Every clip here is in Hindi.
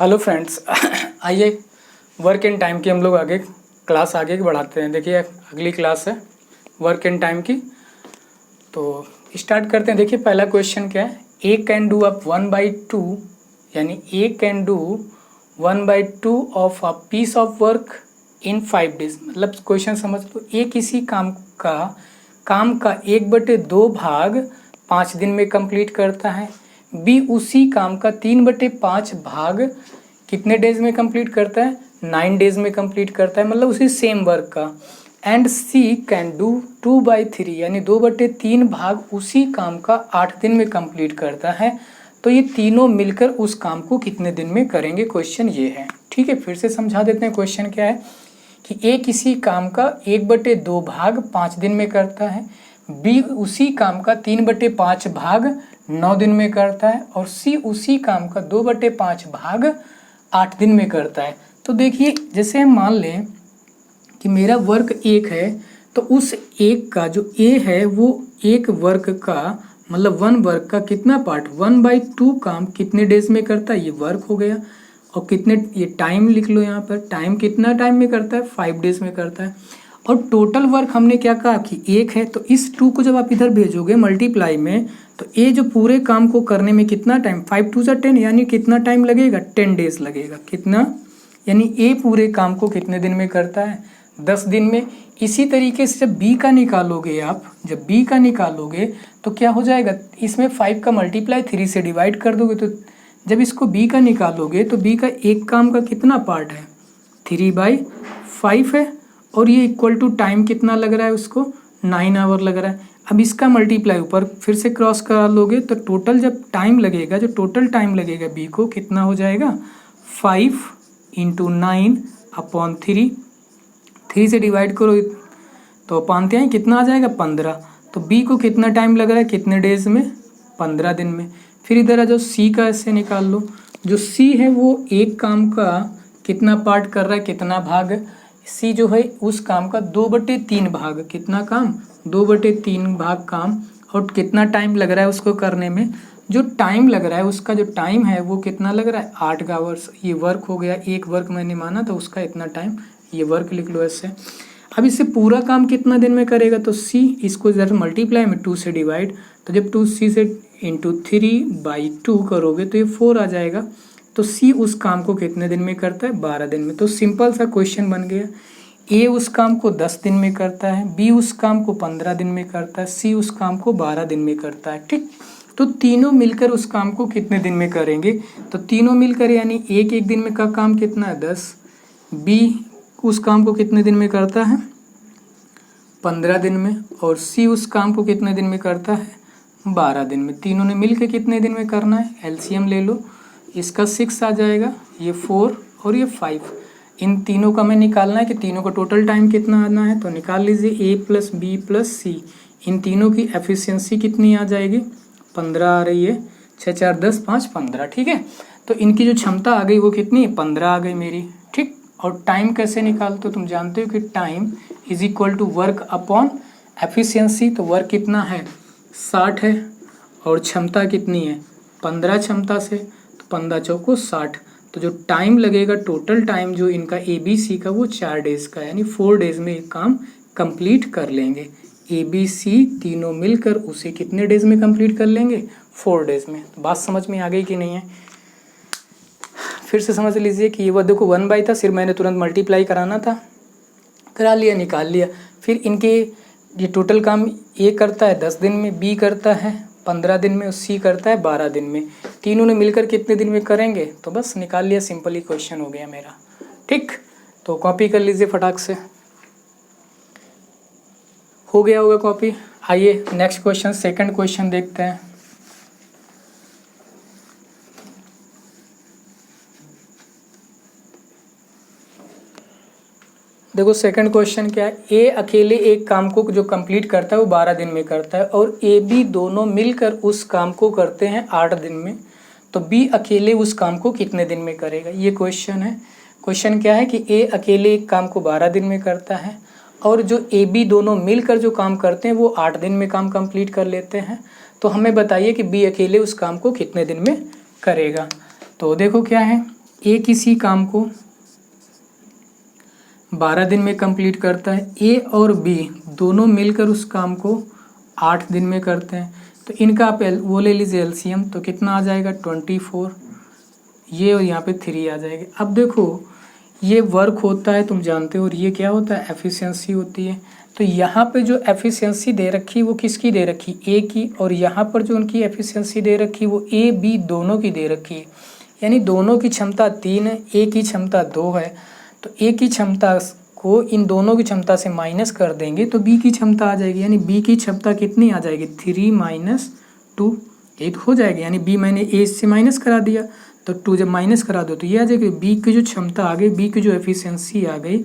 हेलो फ्रेंड्स आइए वर्क एंड टाइम की हम लोग क्लास आगे बढ़ाते हैं। देखिए अगली क्लास है वर्क एंड टाइम की, तो स्टार्ट करते हैं। देखिए पहला क्वेश्चन क्या है, ए कैन डू अप 1/2 यानी A can do 1/2 of a piece of work in 5 days. मतलब क्वेश्चन समझ लो, ए किसी काम का 1/2 भाग 5 दिन में कंप्लीट करता है, बी उसी काम का 3/5 भाग कितने डेज में कंप्लीट करता है, 9 डेज में कंप्लीट करता है, मतलब उसी सेम वर्क का। एंड सी कैन डू 2/3 यानी 2/3 भाग उसी काम का 8 दिन में कंप्लीट करता है। तो ये तीनों मिलकर उस काम को कितने दिन में करेंगे, क्वेश्चन ये है। ठीक है, फिर से समझा देते हैं। क्वेश्चन क्या है कि ए किसी काम का 1/2 भाग 5 दिन में करता है, बी उसी काम का 3/5 भाग 9 दिन में करता है, और सी उसी काम का 2/5 भाग 8 दिन में करता है। तो देखिए जैसे हम मान लें कि मेरा वर्क 1 है, तो उस एक का जो ए है वो एक वर्क का मतलब 1 वर्क का कितना पार्ट 1/2 काम कितने डेज में करता है, ये वर्क हो गया। और कितने, ये टाइम लिख लो यहाँ पर, टाइम कितना टाइम में करता है, 5 डेज में करता है। और टोटल वर्क हमने क्या कहा कि 1 है, तो इस 2 को जब आप इधर भेजोगे मल्टीप्लाई में, तो ए जो पूरे काम को करने में कितना टाइम, 5 2 10 यानी कितना टाइम लगेगा, 10 डेज लगेगा। कितना, यानी ए पूरे काम को कितने दिन में करता है, 10 दिन में। इसी तरीके से जब बी का निकालोगे आप, जब बी का निकालोगे तो क्या हो जाएगा, इसमें 5 का मल्टीप्लाई 3 से डिवाइड कर दोगे, तो जब इसको बी का निकालोगे तो बी का एक काम का कितना पार्ट है, 3/5 है, और ये इक्वल टू टाइम कितना लग रहा है उसको, 9 आवर लग रहा है। अब इसका मल्टीप्लाई ऊपर फिर से क्रॉस करा लोगे तो टोटल जब टाइम लगेगा, जो टोटल टाइम लगेगा बी को कितना हो जाएगा, 5 × 9/3, 3 से डिवाइड करो तो पानते हैं कितना आ जाएगा, 15। तो बी को कितना टाइम लग रहा है, कितने डेज में, 15 दिन में। फिर इधर आ जाओ, सी का ऐसे निकाल लो। जो सी है वो एक काम का कितना पार्ट कर रहा है, कितना भाग, सी जो है उस काम का 2/3 भाग, कितना काम, 2/3 भाग काम। और कितना टाइम लग रहा है उसको करने में, जो टाइम लग रहा है उसका जो टाइम है वो कितना लग रहा है, 8 आवर्स। ये वर्क हो गया, एक वर्क मैंने माना तो उसका इतना टाइम, ये वर्क लिख लो ऐसे। अब इससे पूरा काम कितना दिन में करेगा, तो सी इसको जरा मल्टीप्लाई में 2 से डिवाइड, तो जब 2 सी से इंटू 3/2 करोगे तो ये 4 आ जाएगा। तो सी उस काम को कितने दिन में करता है, 12 दिन में। तो सिंपल सा क्वेश्चन बन गया, ए उस काम को 10 दिन में करता है, बी उस काम को 15 दिन में करता है, सी उस काम को 12 दिन में करता है। ठीक, तो तीनों मिलकर उस काम को कितने दिन में करेंगे, तो तीनों मिलकर यानी एक दिन में का काम कितना है, 10। बी उस काम को कितने दिन में करता है, 15 दिन में, और सी उस काम को कितने दिन में करता है, 12 दिन में। तीनों ने मिलकर कितने दिन में करना है, एलसीएम ले लो, इसका 6 आ जाएगा, ये 4 और ये 5। इन तीनों का हमें निकालना है कि तीनों का टोटल टाइम कितना आना है, तो निकाल लीजिए, ए प्लस बी प्लस सी, इन तीनों की एफिशिएंसी कितनी आ जाएगी, 15 आ रही है, 6 4 10 5 15। ठीक है, तो इनकी जो क्षमता आ गई वो कितनी, 15 आ गई मेरी। ठीक, और टाइम कैसे निकालते हो, तुम जानते हो कि time is equal to work upon efficiency. तो वर्क कितना है, 60 है, और क्षमता कितनी है, 15 क्षमता से, तो 15 चौको 60। तो जो टाइम लगेगा, टोटल टाइम जो इनका ए बी सी का वो 4 डेज का, यानी 4 डेज में एक काम कंप्लीट कर लेंगे। ए बी सी तीनों मिलकर उसे कितने डेज में कंप्लीट कर लेंगे, 4 डेज में। बात समझ में आ गई कि नहीं है, फिर से समझ लीजिए कि ये वो देखो 1/, था सिर्फ मैंने तुरंत मल्टीप्लाई कराना था, करा लिया, निकाल लिया। फिर इनके ये टोटल काम ए करता है 10 दिन में, बी करता है 15 दिन में, और सी करता है 12 दिन में। तीनों ने मिलकर कितने दिन में करेंगे, तो बस निकाल लिया, सिंपल ही क्वेश्चन हो गया मेरा। ठीक, तो कॉपी कर लीजिए फटाक से, हो गया होगा कॉपी। आइए नेक्स्ट क्वेश्चन, सेकंड क्वेश्चन देखते हैं। देखो सेकंड क्वेश्चन क्या है, ए अकेले एक काम को जो कंप्लीट करता है वो 12 दिन में करता है, और ए बी दोनों मिलकर उस काम को करते हैं 8 दिन में। तो बी अकेले उस काम को कितने दिन में करेगा, ये क्वेश्चन है। क्वेश्चन क्या है कि ए अकेले एक काम को 12 दिन में करता है, और जो ए बी दोनों मिलकर जो काम करते हैं वो 8 दिन में काम कंप्लीट कर लेते हैं। तो हमें बताइए कि बी अकेले उस काम को कितने दिन में करेगा। तो देखो क्या है, ए किसी काम को 12 दिन में कंप्लीट करता है, ए और बी दोनों मिलकर उस काम को 8 दिन में करते हैं, तो इनका आप वो ले लीजिए एलसीएम, तो कितना आ जाएगा 24, ये और यहाँ पे 3 आ जाएगा। अब देखो ये वर्क होता है तुम जानते हो, और ये क्या होता है एफिशिएंसी होती है। तो यहाँ पे जो एफिशिएंसी दे रखी वो किसकी दे रखी, ए की, और यहाँ पर जो उनकी एफिशिएंसी दे रखी वो ए बी दोनों की दे रखी है, यानी दोनों की क्षमता 3 है, ए की क्षमता 2 है। तो ए की क्षमता को इन दोनों की क्षमता से माइनस कर देंगे तो बी की क्षमता आ जाएगी, यानी बी की क्षमता कितनी आ जाएगी 3 - 2, 8 हो जाएगी, यानी बी मैंने ए से माइनस करा दिया तो 2 जब माइनस करा दो तो ये आ जाएगी। बी की जो क्षमता आ गई, बी की जो एफिशिएंसी आ गई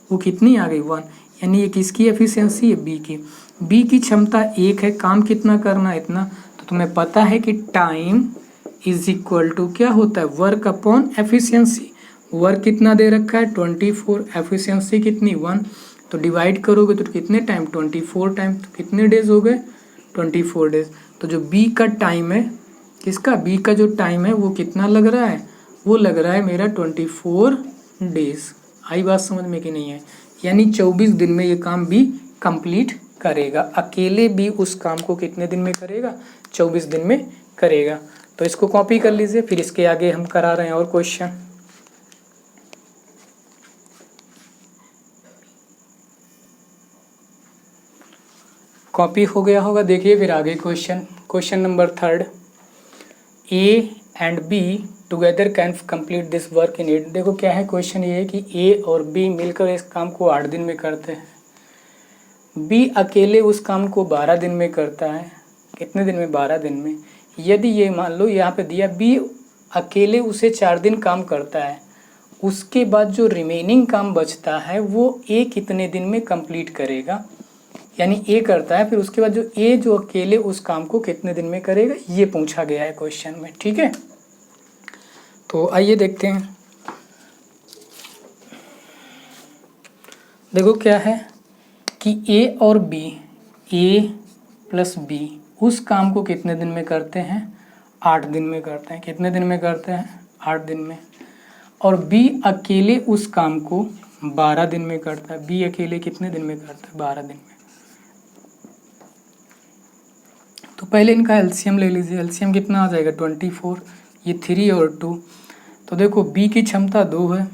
वो कितनी आ गई 1, यानी ये किसकी एफिशिएंसी है बी की। बी की क्षमता 1 है, काम कितना करना है इतना, तो तुम्हें पता है कि टाइम इज इक्वल टू क्या होता है वर्क अपॉन एफिशिएंसी। वर्क कितना दे रखा है 24, एफिशिएंसी कितनी 1, तो डिवाइड करोगे तो कितने टाइम 24 टाइम, तो कितने डेज हो गए 24 डेज। तो जो बी का टाइम है, किसका बी का जो टाइम है वो कितना लग रहा है, वो लग रहा है मेरा 24 डेज। आई बात समझ में कि नहीं है, यानी 24 दिन में ये काम बी कंप्लीट करेगा। अकेले भी उस काम को कितने दिन में करेगा 24 दिन में करेगा। तो इसको कॉपी कर लीजिए, फिर इसके आगे हम करा रहे हैं और क्वेश्चन। कॉपी हो गया होगा, देखिए फिर आगे question number 3, A and be together can complete this work in 8। देखो क्या है क्वेश्चन, ये है कि ए और बी मिलकर इस काम को 8 दिन में करते हैं। बी अकेले उस काम को 12 दिन में करता है, कितने दिन में 12 दिन में। यदि ये मान लो यहाँ पे दिया बी अकेले उसे 4 दिन काम करता है, उसके बाद जो रिमेनिंग काम बचता है वो ए कितने दिन में कंप्लीट करेगा, यानी ए करता है, फिर उसके बाद जो ए जो अकेले उस काम को कितने दिन में करेगा, ये पूछा गया है क्वेश्चन में। ठीक है, तो आइए देखते हैं। देखो क्या है कि ए और बी, ए प्लस बी उस काम को कितने दिन में करते हैं 8 दिन में करते हैं। कितने दिन में करते हैं 8 दिन में। और बी अकेले उस काम को 12 दिन में करता है। बी अकेले कितने दिन में करता है 12 दिन में। तो पहले इनका एलसीएम ले लीजिए, एलसीएम कितना आ जाएगा 24, ये 3 और 2। तो देखो बी की क्षमता 2 है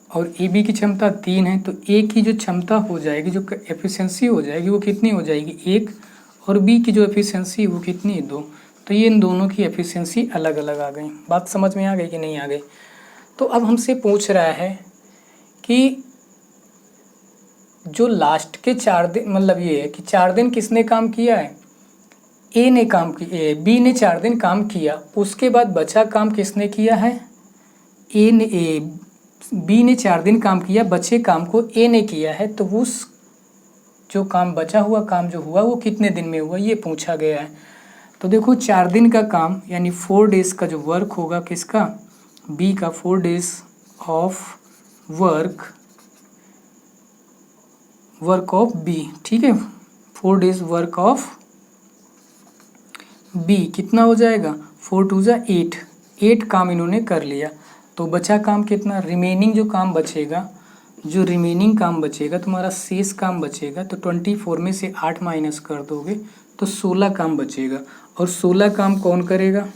और ए बी की क्षमता 3 है, तो ए की जो क्षमता हो जाएगी, जो एफिशिएंसी हो जाएगी वो कितनी हो जाएगी 1, और बी की जो एफिशिएंसी वो कितनी है 2। तो ये इन दोनों की एफिशिएंसी अलग अलग आ गई। बात समझ में आ गई कि नहीं आ गई। तो अब हमसे पूछ रहा है कि जो लास्ट के 4 दिन, मतलब ये है कि 4 दिन किसने काम किया है, ए ने काम किया, बी ने 4 दिन काम किया, उसके बाद बचा काम किसने किया है, बी ने 4 दिन काम किया, बचे काम को ए ने किया है। तो उस जो काम बचा हुआ काम जो हुआ वो कितने दिन में हुआ, ये पूछा गया है। तो देखो 4 दिन का काम यानी 4 डेज का जो वर्क होगा किसका, बी का, 4 days of work of B. ठीक है, 4 डेज वर्क ऑफ बी कितना हो जाएगा 4 2 जा 8 काम इन्होंने कर लिया। तो बचा काम कितना, रिमेनिंग जो काम बचेगा, जो रिमेनिंग काम बचेगा तुम्हारा शेष काम बचेगा, तो 24 में से 8 माइनस कर दोगे तो 16 काम बचेगा। और 16 काम कौन करेगा,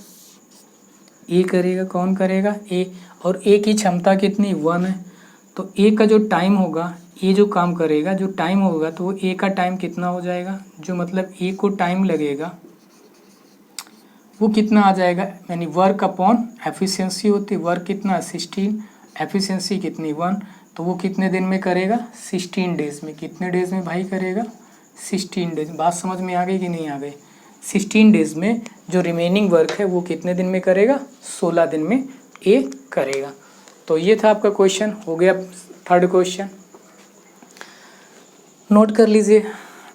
ए करेगा। कौन करेगा, ए। और ए की क्षमता कितनी 1 है, तो ए का जो टाइम होगा, ए जो काम करेगा, जो टाइम होगा, तो वो ए का टाइम कितना हो जाएगा, जो मतलब ए को टाइम लगेगा वो कितना आ जाएगा, यानी वर्क अपॉन एफिशिएंसी होती है। वर्क कितना 16, एफिशिएंसी कितनी 1, तो वो कितने दिन में करेगा 16 डेज में। कितने डेज में भाई करेगा 16 डेज। बात समझ में आ गई कि नहीं आ गई। 16 डेज में जो रिमेनिंग वर्क है वो कितने दिन में करेगा 16 दिन में ए करेगा। तो ये था आपका क्वेश्चन, हो गया 3rd क्वेश्चन, नोट कर लीजिए।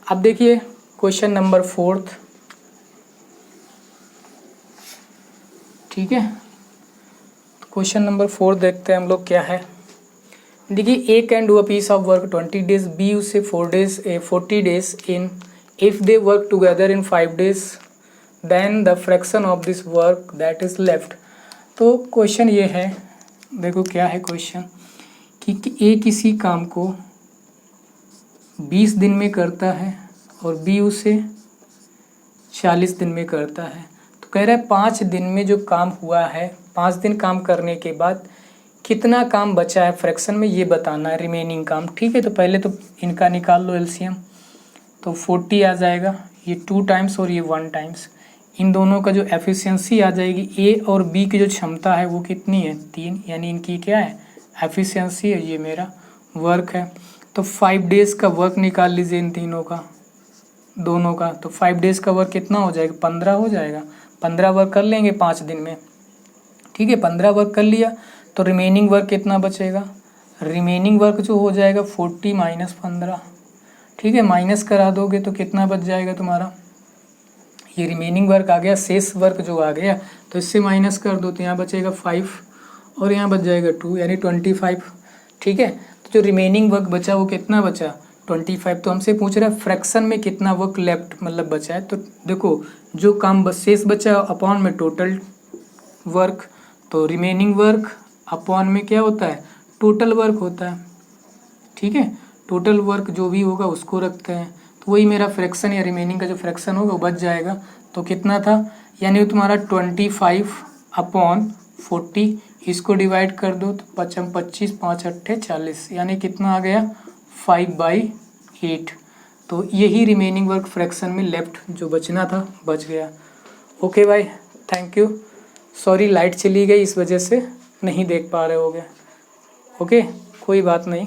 अब देखिए क्वेश्चन नंबर 4th। ठीक है, क्वेश्चन नंबर 4 देखते हैं हम लोग क्या है। देखिए A can do a piece of work 20 days, B उसे 40 days in, if they work together in 5 days then the fraction of this work that is left. तो क्वेश्चन ये है, देखो क्या है क्वेश्चन कि ए किसी काम को 20 दिन में करता है और बी उसे 40 दिन में करता है। तो कह रहा है 5 दिन में जो काम हुआ है, 5 दिन काम करने के बाद कितना काम बचा है फ्रैक्शन में, ये बताना है रिमेनिंग काम। ठीक है, तो पहले तो इनका निकाल लो एलसीएम। तो 40 आ जाएगा, ये 2 टाइम्स और ये 1 टाइम्स। इन दोनों का जो एफिशिएंसी आ जाएगी, ए और बी की जो क्षमता है वो कितनी है, 3, यानी इनकी क्या है, एफिशिएंसी है। ये मेरा वर्क है। तो 5 डेज़ का वर्क निकाल लीजिए इन तीनों का, दोनों का। तो 5 डेज़ का वर्क कितना हो जाएगा, 15 हो जाएगा। 15 वर्क कर लेंगे 5 दिन में। ठीक है, 15 वर्क कर लिया तो रिमेनिंग वर्क कितना बचेगा, रिमेनिंग वर्क जो हो जाएगा 40 माइनस 15। ठीक है, माइनस करा दोगे तो कितना बच जाएगा तुम्हारा, ये रिमेनिंग वर्क आ गया, शेष वर्क जो आ गया तो इससे माइनस कर दो तो यहाँ बचेगा 5 और यहाँ बच जाएगा 2, यानी 25। ठीक है, तो जो रिमेनिंग वर्क बचा वो कितना बचा, 25। तो हमसे पूछ रहा है फ्रैक्शन में कितना वर्क लेफ्ट मतलब बचा है। तो देखो जो काम शेष बचा अपॉन में टोटल वर्क, तो रिमेनिंग वर्क अपॉन में क्या होता है, टोटल वर्क होता है। ठीक है, टोटल वर्क जो भी होगा उसको रखते हैं, तो वही मेरा फ्रैक्शन या रिमेनिंग का जो फ्रैक्शन होगा वो बच जाएगा। तो कितना था, यानी तुम्हारा 25 अपॉन 40, इसको डिवाइड कर दो तो 25 5 अट्ठे 40, यानी कितना आ गया 5/8। तो यही रिमेनिंग वर्क फ्रैक्शन में लेफ्ट जो बचना था बच गया। ओके भाई, थैंक यू। सॉरी लाइट चली गई, इस वजह से नहीं देख पा रहे होगे। ओके, कोई बात नहीं।